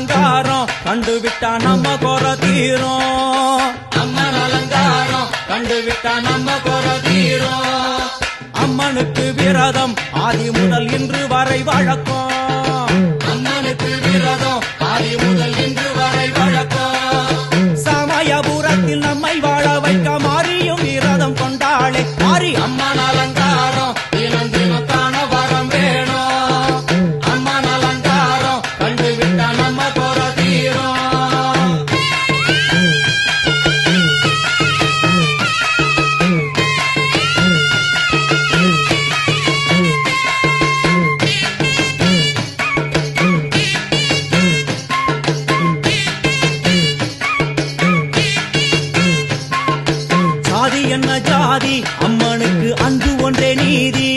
அலங்காரம் கண்டுவிட்டா நம்ம குறை தீரும். அம்மன் அலங்காரம் கண்டுவிட்டா நம்ம குறை தீரும். அம்மனுக்கு விரதம் ஆதி முதல் இன்று வரை வழக்கம். அம்மனுக்கு விரதம் ஆதி முதல் இன்று வரை வழக்கம். சமயபுரத்தில் நம்மை வாழ வைக்க மாறியும் விரதம் கொண்டாளே மாறி அம்மன் அலங்காரம் தினம் தினம் காண வரம் வேணும். அம்மன் அலங்காரம் கண்டுவிட்டா நம்ம குறை தீரும். ஜாதி என்ன ஜாதி அம்மனுக்கு அன்பு ஒன்றே நீதி.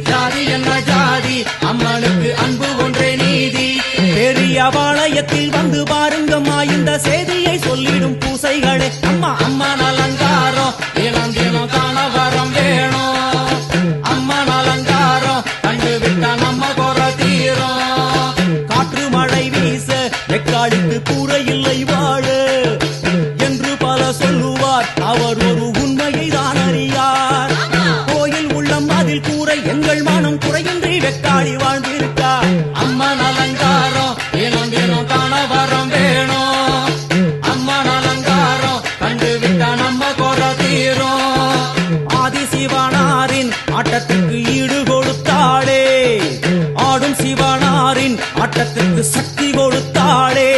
ஜாதி என்ன ஜாதி அம்மனுக்கு அன்பு ஒன்றே நீதி. பெரிய பாளையத்தில் வந்து பாருங்கம்மா இந்த செய்தியை சொல்லிடும் பூசைகளே. அம்மா அம்மன் அலங்காரம் தினம் தினம் காண வரம் வேணும். அம்மன் அலங்காரம் கண்டுவிட்டா நம்ம குறை தீரும். காற்று மழை வீச வெக்காளிக்கு கூரை இல்லை வாழ என்று பல சொல்லுவார். அவர் ஒரு உண்மையை தான் அறியார். கோயில் உள்ளம் அதில் கூரை எங்கள் மனம் குறையின்றி வெக்காளி வாழ்ந்திருக்கார். அம்மன் அலங்காரம் தினம் தினம் காண வரம் வேணும். அம்மன் அலங்காரம் கண்டுவிட்டா நம்ம குறை தீரும். ஆதி சிவனாரின் ஆட்டத்திற்கு ஈடு கொடுத்தாளே. ஆடும் சிவனாரின் ஆட்டத்திற்கு சக்தி கொடுத்தாளே.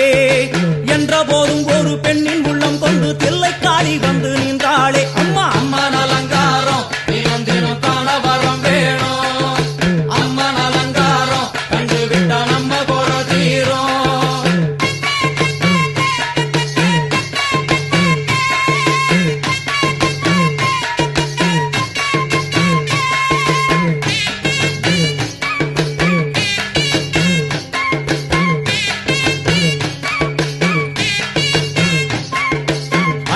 என்ற போதும் ஒரு பெண்ணின் உள்ளம் கொண்டு தில்லைக்காளி வந்து நின்றாளே. அம்மா அம்மன் அலங்காரம் தினம் தினம் காண வரம் வேணும். அம்மன் அலங்காரம் கண்டுவிட்டா நம்ம குறை தீரும்.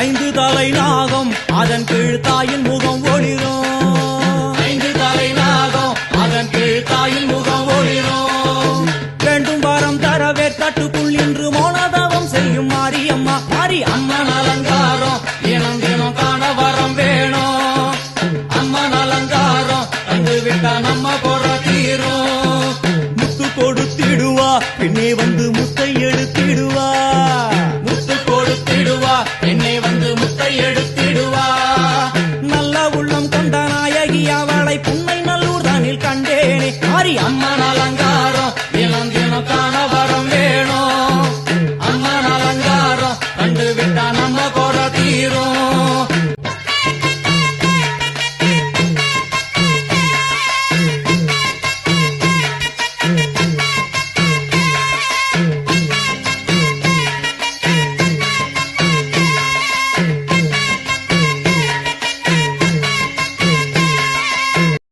ஐந்து தலை நாகம் அதன் கீழ் தாயின் முகம் ஒளிரும். ஐந்து தலை நாகம் அதன் கீழ் தாயின் முகம் ஒளிரும். வேண்டும் வரம் தரவே கட்டுக்குள் இன்று மோனதவம் செய்யும் மாரியம்மா மாரி அம்மன் அலங்காரம் தினம் தினம் காண வரம் வேணும். அம்மன் அலங்காரம் கண்டுவிட்டா நம்ம குறை தீரும். முத்து கொடுத்திடுவா பின்னே வந்து முத்தை எடுத்திடுவா.